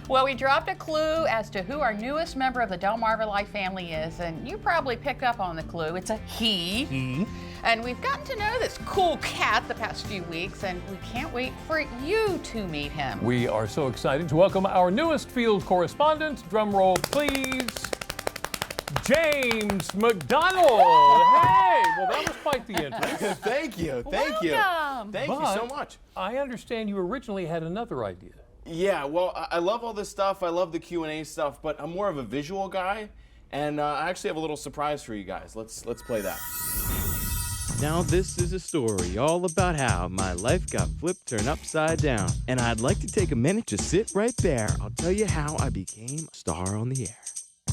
Well, we dropped a clue as to who our newest member of the DelmarvaLife family is, and you probably picked up on the clue. It's a he. And we've gotten to know this cool cat the past few weeks, and we can't wait for you to meet him. We are so excited to welcome our newest field correspondent. Drum roll, please. James McDonald. Hey, well, that was quite the intro. Thank you. Thank you. Welcome. Thank you so much. I understand you originally had another idea. Yeah, well, I love all this stuff. I love the Q&A stuff, but I'm more of a visual guy, and I actually have a little surprise for you guys. Let's play that. Now this is a story all about how my life got flipped, turned upside down. And I'd like to take a minute to sit right there. I'll tell you how I became a star on the air.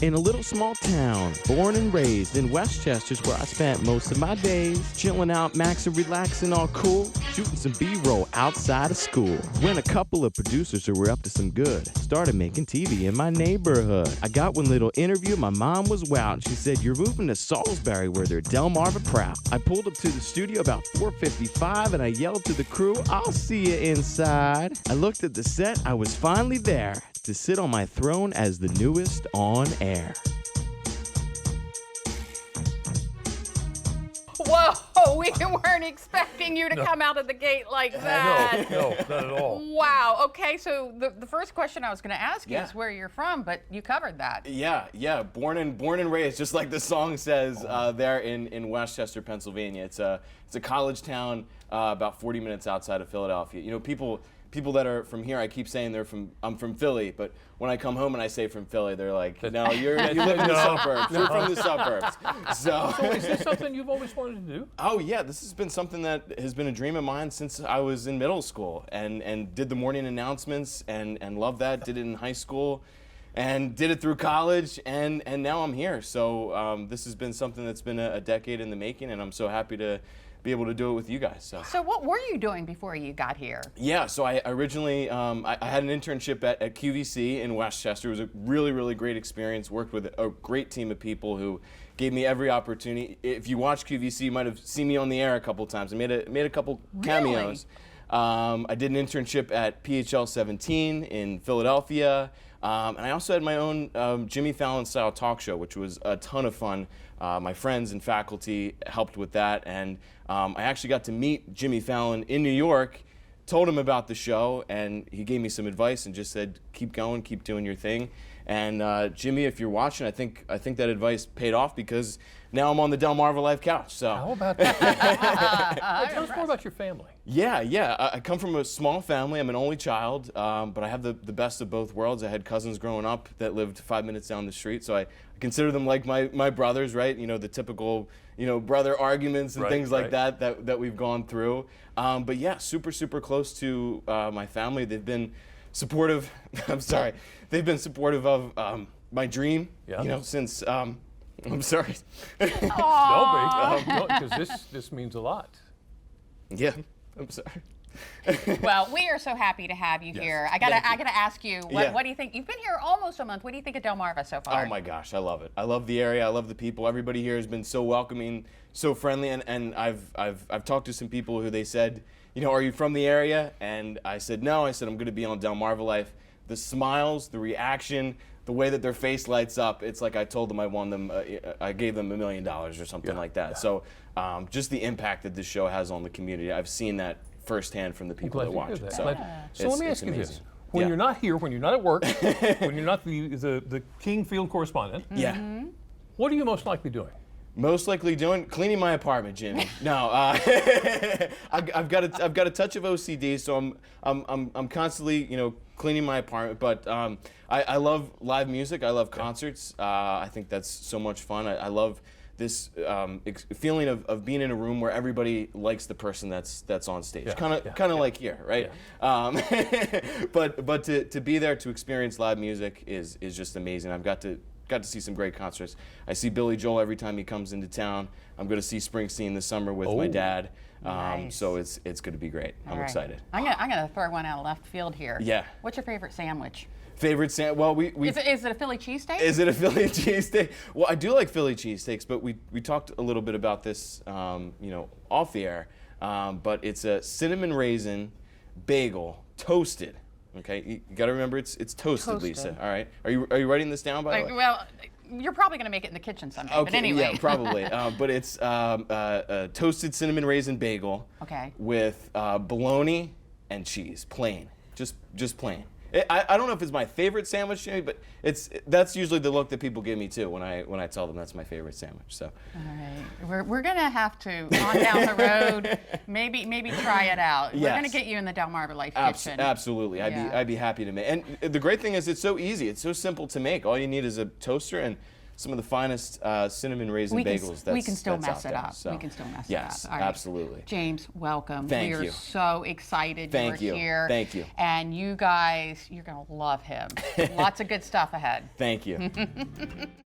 In a little small town, born and raised in Westchester's where I spent most of my days, chilling out, maxing, relaxing, all cool, shooting some B-roll outside of school. When a couple of producers who were up to some good started making TV in my neighborhood. I got one little interview, my mom was wowed, and she said, "You're moving to Salisbury where they're Delmarva proud." I pulled up to the studio about 4:55 and I yelled to the crew, "I'll see you inside." I looked at the set, I was finally there to sit on my throne as the newest on air. Whoa, we weren't expecting you to come out of the gate like that. No, not at all. Wow. Okay, so the first question I was going to ask you Yeah. is where you're from, but you covered that. Yeah, born and raised, just like the song says, there in Westchester, Pennsylvania. It's a college town about 40 minutes outside of Philadelphia. You know, people that are from here, I keep saying I'm from Philly, but when I come home and I say from Philly, they're like, "No, you live in the suburbs. You're from the suburbs." So Is this something you've always wanted to do? Oh yeah, this has been something that has been a dream of mine since I was in middle school, and did the morning announcements and loved that. Did it in high school, and did it through college, and now I'm here. So this has been something that's been a decade in the making, and I'm so happy to be able to do it with you guys. So what were you doing before you got here? Yeah, so I originally, I had an internship at QVC in Westchester. It was a really, really great experience. Worked with a great team of people who gave me every opportunity. If you watch QVC, you might have seen me on the air a couple times. I made a couple cameos. Really? I did an internship at PHL 17 in Philadelphia. And I also had my own Jimmy Fallon style talk show, which was a ton of fun. My friends and faculty helped with that, and I actually got to meet Jimmy Fallon in New York, told him about the show, and he gave me some advice and just said, "Keep going, keep doing your thing." And Jimmy, if you're watching, I think that advice paid off, because now I'm on the DelmarvaLife couch. So How about that? Tell us more about your family. Yeah. I come from a small family. I'm an only child, but I have the best of both worlds. I had cousins growing up that lived 5 minutes down the street, so I consider them like my brothers, right? You know, the typical, brother arguments and things like that we've gone through. But yeah, super close to my family. They've been supportive. I'm sorry. They've been supportive of my dream. Yeah. Since. I'm sorry. No, because this means a lot. Yeah, I'm sorry. Well, we are so happy to have you here. I gotta ask you, what do you think? You've been here almost a month. What do you think of Delmarva so far? Oh my gosh, I love it. I love the area. I love the people. Everybody here has been so welcoming, so friendly, and I've talked to some people who they said, "Are you from the area?" And I said no. I said I'm going to be on DelmarvaLife. The smiles, the reaction, the way that their face lights up, it's like I told them I won them, I gave them $1 million or something like that. Yeah. So just the impact that this show has on the community, I've seen that firsthand from the people that watch it. So let me ask you this. When you're not here, when you're not at work, when you're not the King field correspondent, what are you most likely doing? Most likely doing cleaning my apartment, Jimmy. No, I've got a touch of OCD, so I'm constantly cleaning my apartment. But I love live music. I love concerts. I think that's so much fun. I love this feeling of being in a room where everybody likes the person that's on stage. Kind of like here, right? Yeah. But to be there to experience live music is just amazing. I've got to see some great concerts. I see Billy Joel every time he comes into town. I'm going to see Springsteen this summer with my dad. Nice. So it's going to be great. I'm excited. I'm gonna throw one out of left field here. Yeah. What's your favorite sandwich? Favorite sandwich? Well, we is it a Philly cheesesteak? Is it a Philly cheesesteak? Well, I do like Philly cheesesteaks, but we talked a little bit about this, off the air. But it's a cinnamon raisin bagel, toasted, Okay, you got to remember it's toasted, Lisa. All right. Are you writing this down, by the way? Well, you're probably going to make it in the kitchen someday. Okay, But anyway. yeah, probably. But it's a toasted cinnamon raisin bagel. Okay. With bologna and cheese, plain, just plain. I don't know if it's my favorite sandwich, Jamie, but that's usually the look that people give me too when I tell them that's my favorite sandwich. So. All right, we're gonna have to on down the road, maybe try it out. Yes. We're gonna get you in the DelmarvaLife kitchen. Absolutely, I'd be happy to make. And the great thing is it's so easy, it's so simple to make. All you need is a toaster and some of the finest cinnamon raisin bagels. We can still mess it up. So. We can still mess yes, it up. All right. absolutely. James, welcome. Thank we are you. so excited Thank you're you. here. Thank you. And you guys, you're gonna love him. Lots of good stuff ahead. Thank you.